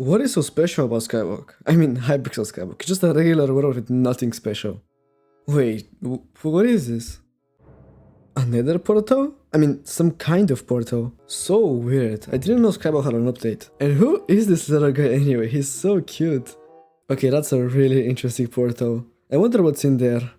What is so special about Skyblock? I mean, Hypixel Skyblock. It's just a regular world with nothing special. Wait, what is this? Another portal? I mean, some kind of portal. So weird. I didn't know Skyblock had an update. And who is this little guy anyway? He's so cute. Okay, that's a really interesting portal. I wonder what's in there.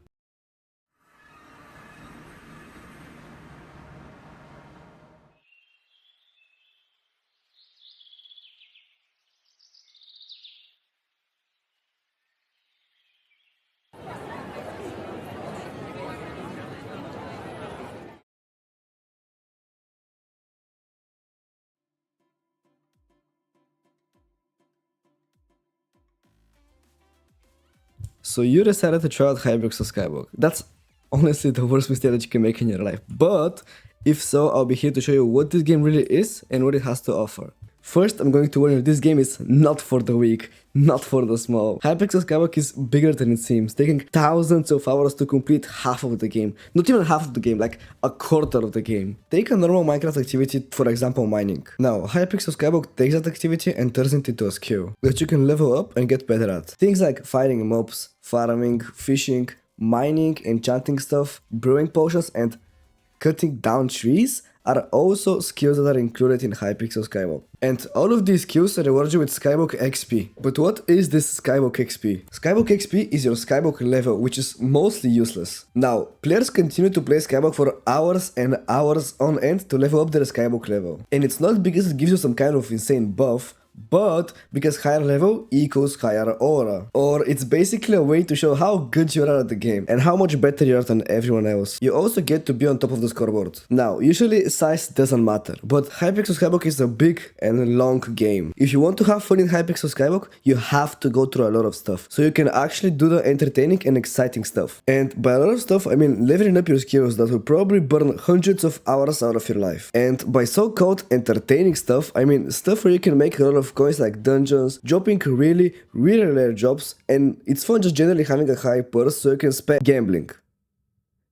So you decided to try out Hypixel Skyblock. That's honestly the worst mistake that you can make in your life. But if so, I'll be here to show you what this game really is and what it has to offer. First, I'm going to warn you, this game is not for the weak, not for the small. Hypixel Skyblock is bigger than it seems, taking thousands of hours to complete half of the game. Not even half of the game, like a quarter of the game. Take a normal Minecraft activity, for example mining. Now, Hypixel Skyblock takes that activity and turns it into a skill that you can level up and get better at. Things like fighting mobs, farming, fishing, mining, enchanting stuff, brewing potions, and cutting down trees are also skills that are included in Hypixel Skyblock. And all of these skills reward you with Skyblock XP. But what is this Skyblock XP? Skyblock XP is your Skyblock level, which is mostly useless. Now, players continue to play Skyblock for hours and hours on end to level up their Skyblock level. And it's not because it gives you some kind of insane buff, but because higher level equals higher aura. Or it's basically a way to show how good you are at the game and how much better you are than everyone else. You also get to be on top of the scoreboard. Now, usually size doesn't matter, but Hypixel Skyblock is a big and long game. If you want to have fun in Hypixel Skyblock, you have to go through a lot of stuff, so you can actually do the entertaining and exciting stuff. And by a lot of stuff, I mean leveling up your skills that will probably burn hundreds of hours out of your life. And by so-called entertaining stuff, I mean stuff where you can make a lot of coins like dungeons, dropping really rare jobs, and it's fun just generally having a high purse so you can spend gambling.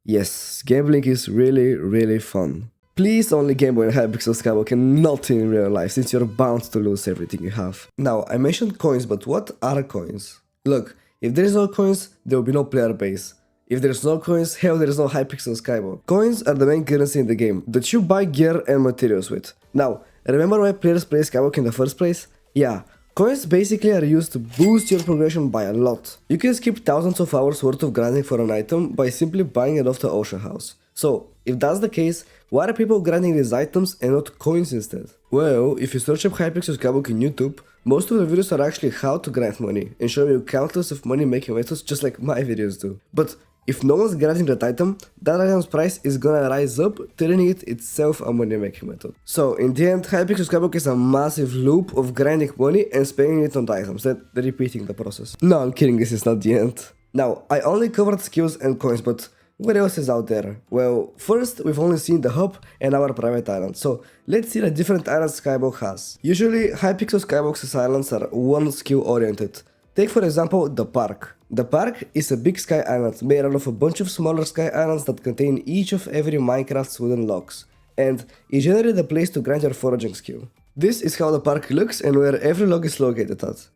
Yes, gambling is really fun. Please only gamble in Hypixel Skyblock and not in real life, since you're bound to lose everything you have. Now, I mentioned coins, but what are coins? Look, if there is no coins, there will be no player base. If there's no coins, hell, there is no Hypixel Skyblock. Coins are the main currency in the game that you buy gear and materials with. Now, remember why players play Skyblock in the first place? Yeah, coins basically are used to boost your progression by a lot. You can skip thousands of hours worth of grinding for an item by simply buying it off the auction house. So, if that's the case, why are people grinding these items and not coins instead? Well, if you search up Hypixel Skyblock in YouTube, most of the videos are actually how to grind money and show you countless of money making methods just like my videos do. But if no one's grinding that item's price is gonna rise up, turning it itself a money making method. So in the end, Hypixel Skyblock is a massive loop of grinding money and spending it on the items, then repeating the process. No, I'm kidding, this is not the end. Now, I only covered skills and coins, but what else is out there? Well, first, we've only seen the hub and our private island, so let's see the different islands Skyblock has. Usually, Hypixel Skyblock's islands are one skill oriented. Take for example the park. The park is a big sky island made out of a bunch of smaller sky islands that contain each of every Minecraft's wooden logs, and is generally the place to grind your foraging skill. This is how the park looks and where every log is located at.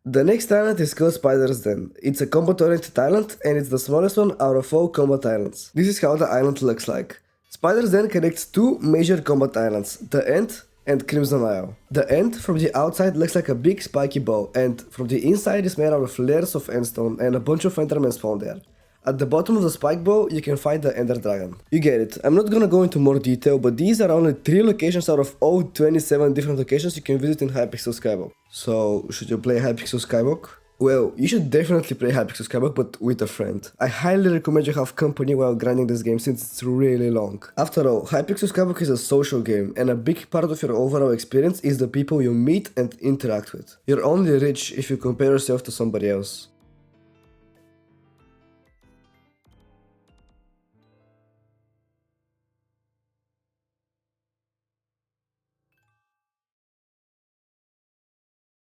The next island is called Spider's Den. It's a combat oriented island and it's the smallest one out of all combat islands. This is how the island looks like. Spider's Den connects two major combat islands, the End and Crimson Isle. The End from the outside looks like a big spiky bow, and from the inside is made out of layers of endstone and a bunch of endermen spawn there. At the bottom of the spike bow, you can find the Ender Dragon. You get it, I'm not gonna go into more detail, but these are only 3 locations out of all 27 different locations you can visit in Hypixel Skyblock. So, should you play Hypixel Skyblock? Well, you should definitely play Hypixel Skyblock, but with a friend. I highly recommend you have company while grinding this game since it's really long. After all, Hypixel Skyblock is a social game, and a big part of your overall experience is the people you meet and interact with. You're only rich if you compare yourself to somebody else.